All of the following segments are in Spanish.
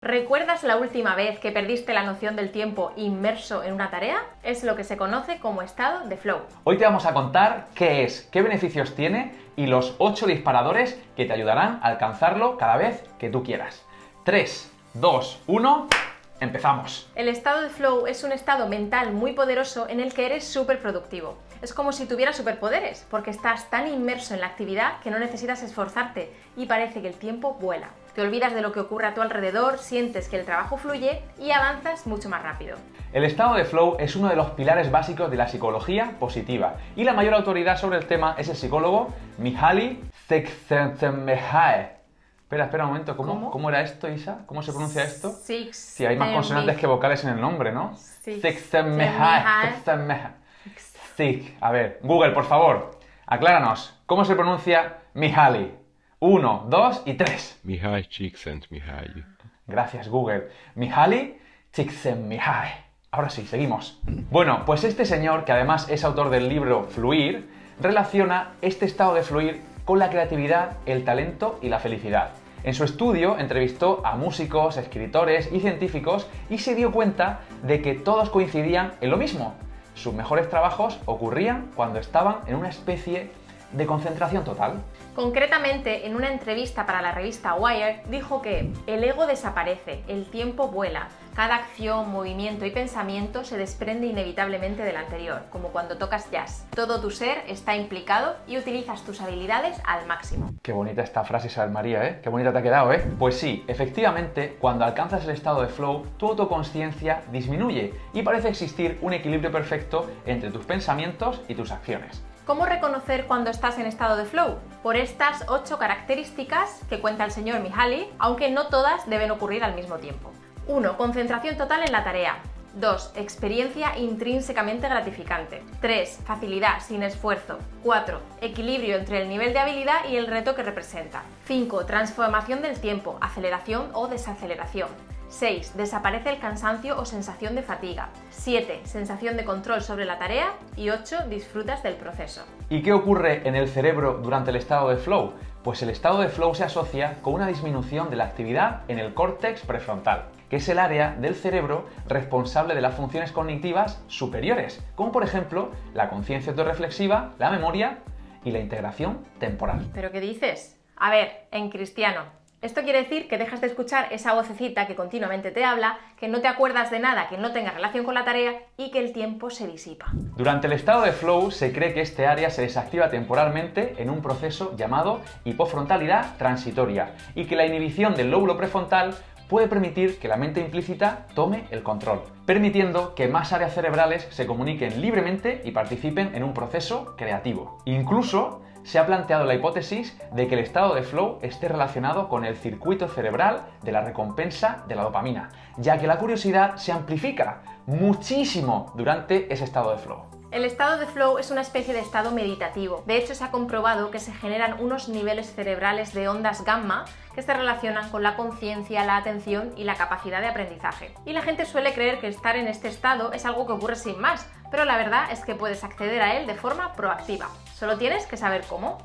¿Recuerdas la última vez que perdiste la noción del tiempo inmerso en una tarea? Es lo que se conoce como estado de flow. Hoy te vamos a contar qué es, qué beneficios tiene y los 8 disparadores que te ayudarán a alcanzarlo cada vez que tú quieras. 3, 2, 1... ¡empezamos! El estado de flow es un estado mental muy poderoso en el que eres súper productivo. Es como si tuvieras superpoderes, porque estás tan inmerso en la actividad que no necesitas esforzarte y parece que el tiempo vuela. Te olvidas de lo que ocurre a tu alrededor, sientes que el trabajo fluye y avanzas mucho más rápido. El estado de flow es uno de los pilares básicos de la psicología positiva y la mayor autoridad sobre el tema es el psicólogo Mihaly Csikszentmihalyi. Espera un momento, ¿Cómo era esto, Isa? ¿Cómo se pronuncia esto? Sí, hay más consonantes que vocales en el nombre, ¿no? Csikszentmihalyi. Sí. A ver, Google, por favor, acláranos, ¿cómo se pronuncia Mihaly? 1, 2 y 3. Mihaly Csikszentmihalyi. Gracias, Google. Mihaly Csikszentmihalyi. Ahora sí, seguimos. Bueno, pues este señor, que además es autor del libro Fluir, relaciona este estado de fluir con la creatividad, el talento y la felicidad. En su estudio entrevistó a músicos, escritores y científicos y se dio cuenta de que todos coincidían en lo mismo. Sus mejores trabajos ocurrían cuando estaban en una especie de concentración total. Concretamente, en una entrevista para la revista Wired, dijo que el ego desaparece, el tiempo vuela, cada acción, movimiento y pensamiento se desprende inevitablemente del anterior, como cuando tocas jazz. Todo tu ser está implicado y utilizas tus habilidades al máximo. Qué bonita esta frase, Isabel María, ¿eh? Qué bonita te ha quedado, ¿eh? Pues sí, efectivamente, cuando alcanzas el estado de flow, tu autoconsciencia disminuye y parece existir un equilibrio perfecto entre tus pensamientos y tus acciones. ¿Cómo reconocer cuando estás en estado de flow? Por estas 8 características que cuenta el señor Mihaly, aunque no todas deben ocurrir al mismo tiempo. 1. Concentración total en la tarea. 2. Experiencia intrínsecamente gratificante. 3. Facilidad, sin esfuerzo. 4. Equilibrio entre el nivel de habilidad y el reto que representa. 5. Transformación del tiempo, aceleración o desaceleración. 6. Desaparece el cansancio o sensación de fatiga. 7. Sensación de control sobre la tarea. Y 8. Disfrutas del proceso. ¿Y qué ocurre en el cerebro durante el estado de flow? Pues el estado de flow se asocia con una disminución de la actividad en el córtex prefrontal, que es el área del cerebro responsable de las funciones cognitivas superiores, como por ejemplo la conciencia autorreflexiva, la memoria y la integración temporal. ¿Pero qué dices? A ver, en cristiano. Esto quiere decir que dejas de escuchar esa vocecita que continuamente te habla, que no te acuerdas de nada que no tenga relación con la tarea y que el tiempo se disipa. Durante el estado de flow se cree que este área se desactiva temporalmente en un proceso llamado hipofrontalidad transitoria y que la inhibición del lóbulo prefrontal puede permitir que la mente implícita tome el control, permitiendo que más áreas cerebrales se comuniquen libremente y participen en un proceso creativo. Incluso se ha planteado la hipótesis de que el estado de flow esté relacionado con el circuito cerebral de la recompensa de la dopamina, ya que la curiosidad se amplifica muchísimo durante ese estado de flow. El estado de flow es una especie de estado meditativo. De hecho, se ha comprobado que se generan unos niveles cerebrales de ondas gamma que se relacionan con la conciencia, la atención y la capacidad de aprendizaje. Y la gente suele creer que estar en este estado es algo que ocurre sin más, pero la verdad es que puedes acceder a él de forma proactiva. Solo tienes que saber cómo.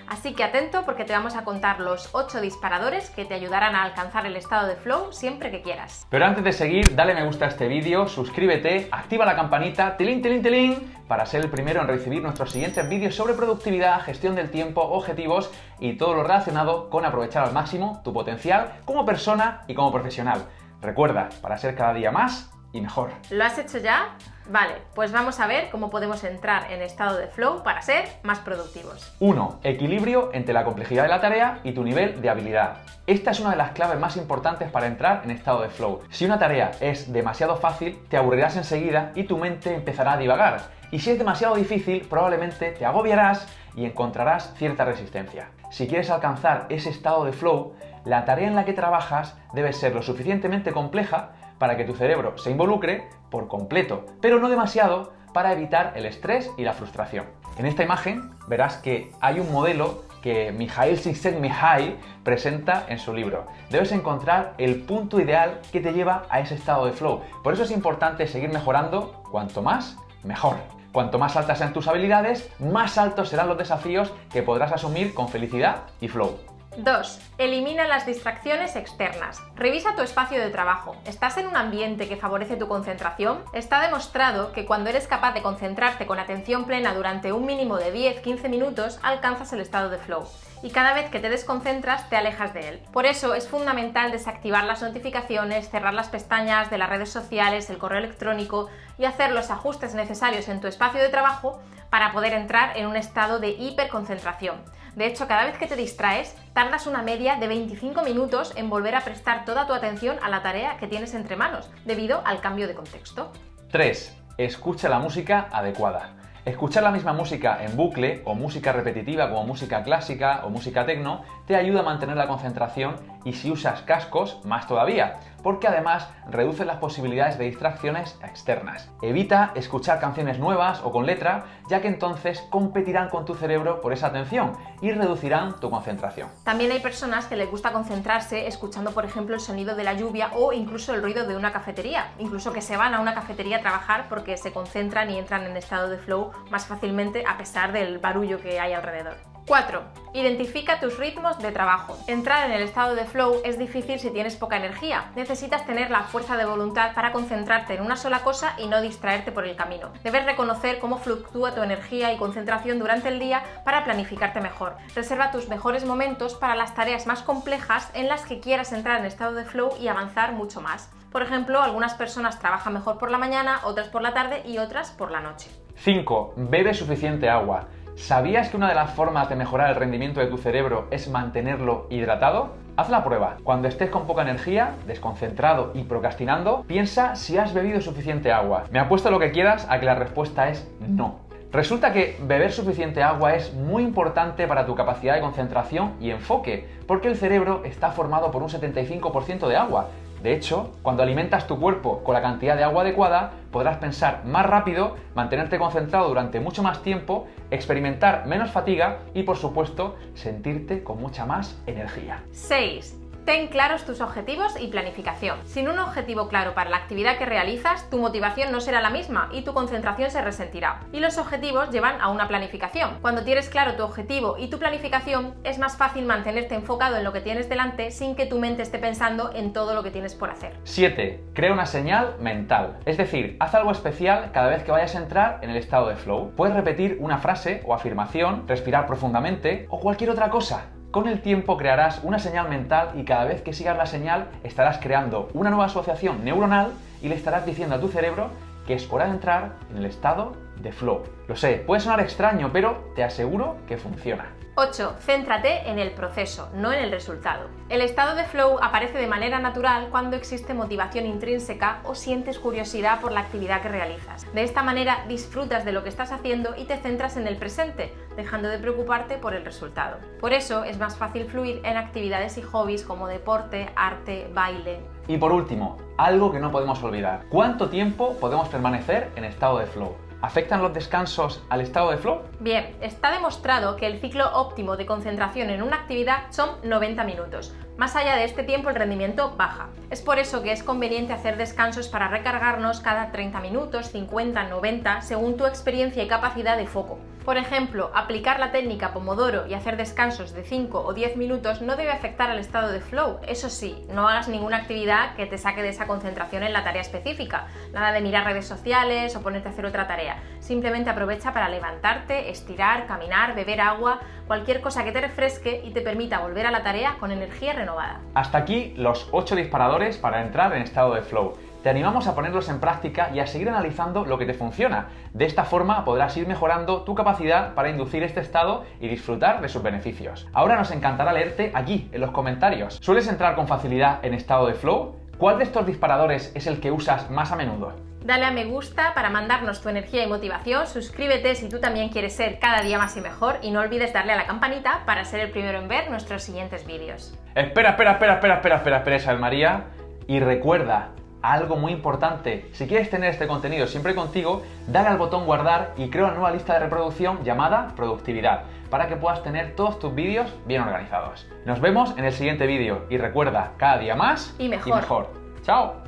Así que atento porque te vamos a contar los 8 disparadores que te ayudarán a alcanzar el estado de flow siempre que quieras. Pero antes de seguir, dale me gusta a este vídeo, suscríbete, activa la campanita, tilín, para ser el primero en recibir nuestros siguientes vídeos sobre productividad, gestión del tiempo, objetivos y todo lo relacionado con aprovechar al máximo tu potencial como persona y como profesional. Recuerda, para ser cada día más y mejor. ¿Lo has hecho ya? Vale, pues vamos a ver cómo podemos entrar en estado de flow para ser más productivos. 1. Equilibrio entre la complejidad de la tarea y tu nivel de habilidad. Esta es una de las claves más importantes para entrar en estado de flow. Si una tarea es demasiado fácil, te aburrirás enseguida y tu mente empezará a divagar. Y si es demasiado difícil, probablemente te agobiarás y encontrarás cierta resistencia. Si quieres alcanzar ese estado de flow, la tarea en la que trabajas debe ser lo suficientemente compleja para que tu cerebro se involucre por completo, pero no demasiado para evitar el estrés y la frustración. En esta imagen verás que hay un modelo que Mihaly Csikszentmihalyi presenta en su libro. Debes encontrar el punto ideal que te lleva a ese estado de flow. Por eso es importante seguir mejorando, cuanto más, mejor. Cuanto más altas sean tus habilidades, más altos serán los desafíos que podrás asumir con felicidad y flow. 2. Elimina las distracciones externas. Revisa tu espacio de trabajo. ¿Estás en un ambiente que favorece tu concentración? Está demostrado que cuando eres capaz de concentrarte con atención plena durante un mínimo de 10-15 minutos, alcanzas el estado de flow. Y cada vez que te desconcentras, te alejas de él. Por eso es fundamental desactivar las notificaciones, cerrar las pestañas de las redes sociales, el correo electrónico y hacer los ajustes necesarios en tu espacio de trabajo para poder entrar en un estado de hiperconcentración. De hecho, cada vez que te distraes, tardas una media de 25 minutos en volver a prestar toda tu atención a la tarea que tienes entre manos, debido al cambio de contexto. 3. Escucha la música adecuada. Escuchar la misma música en bucle o música repetitiva como música clásica o música techno te ayuda a mantener la concentración y si usas cascos, más todavía, porque además reduce las posibilidades de distracciones externas. Evita escuchar canciones nuevas o con letra, ya que entonces competirán con tu cerebro por esa atención y reducirán tu concentración. También hay personas que les gusta concentrarse escuchando, por ejemplo, el sonido de la lluvia o incluso el ruido de una cafetería, incluso que se van a una cafetería a trabajar porque se concentran y entran en estado de flow más fácilmente a pesar del barullo que hay alrededor. 4. Identifica tus ritmos de trabajo. Entrar en el estado de flow es difícil si tienes poca energía. Necesitas tener la fuerza de voluntad para concentrarte en una sola cosa y no distraerte por el camino. Debes reconocer cómo fluctúa tu energía y concentración durante el día para planificarte mejor. Reserva tus mejores momentos para las tareas más complejas en las que quieras entrar en estado de flow y avanzar mucho más. Por ejemplo, algunas personas trabajan mejor por la mañana, otras por la tarde y otras por la noche. 5. Bebe suficiente agua. ¿Sabías que una de las formas de mejorar el rendimiento de tu cerebro es mantenerlo hidratado? Haz la prueba. Cuando estés con poca energía, desconcentrado y procrastinando, piensa si has bebido suficiente agua. Me apuesto lo que quieras a que la respuesta es no. Resulta que beber suficiente agua es muy importante para tu capacidad de concentración y enfoque, porque el cerebro está formado por un 75% de agua. De hecho, cuando alimentas tu cuerpo con la cantidad de agua adecuada, podrás pensar más rápido, mantenerte concentrado durante mucho más tiempo, experimentar menos fatiga y, por supuesto, sentirte con mucha más energía. 6. Ten claros tus objetivos y planificación. Sin un objetivo claro para la actividad que realizas, tu motivación no será la misma y tu concentración se resentirá. Y los objetivos llevan a una planificación. Cuando tienes claro tu objetivo y tu planificación, es más fácil mantenerte enfocado en lo que tienes delante sin que tu mente esté pensando en todo lo que tienes por hacer. 7. Crea una señal mental. Es decir, haz algo especial cada vez que vayas a entrar en el estado de flow. Puedes repetir una frase o afirmación, respirar profundamente o cualquier otra cosa. Con el tiempo crearás una señal mental y cada vez que sigas la señal estarás creando una nueva asociación neuronal y le estarás diciendo a tu cerebro que es hora de entrar en el estado de flow. Lo sé, puede sonar extraño, pero te aseguro que funciona. 8. Céntrate en el proceso, no en el resultado. El estado de flow aparece de manera natural cuando existe motivación intrínseca o sientes curiosidad por la actividad que realizas. De esta manera disfrutas de lo que estás haciendo y te centras en el presente, dejando de preocuparte por el resultado. Por eso es más fácil fluir en actividades y hobbies como deporte, arte, baile. Y por último, algo que no podemos olvidar. ¿Cuánto tiempo podemos permanecer en estado de flow? ¿Afectan los descansos al estado de flow? Bien, está demostrado que el ciclo óptimo de concentración en una actividad son 90 minutos. Más allá de este tiempo el rendimiento baja. Es por eso que es conveniente hacer descansos para recargarnos cada 30 minutos, 50, 90, según tu experiencia y capacidad de foco. Por ejemplo, aplicar la técnica Pomodoro y hacer descansos de 5 o 10 minutos no debe afectar al estado de flow. Eso sí, no hagas ninguna actividad que te saque de esa concentración en la tarea específica. Nada de mirar redes sociales o ponerte a hacer otra tarea. Simplemente aprovecha para levantarte, estirar, caminar, beber agua, cualquier cosa que te refresque y te permita volver a la tarea con energía renovada. Hasta aquí los 8 disparadores para entrar en estado de flow. Te animamos a ponerlos en práctica y a seguir analizando lo que te funciona. De esta forma podrás ir mejorando tu capacidad para inducir este estado y disfrutar de sus beneficios. Ahora nos encantará leerte aquí, en los comentarios. ¿Sueles entrar con facilidad en estado de flow? ¿Cuál de estos disparadores es el que usas más a menudo? Dale a me gusta para mandarnos tu energía y motivación, suscríbete si tú también quieres ser cada día más y mejor y no olvides darle a la campanita para ser el primero en ver nuestros siguientes vídeos. Espera, Isabel María. Y recuerda, algo muy importante, si quieres tener este contenido siempre contigo, dale al botón guardar y crea una nueva lista de reproducción llamada productividad, para que puedas tener todos tus vídeos bien organizados. Nos vemos en el siguiente vídeo y recuerda, cada día más y mejor. ¡Chao!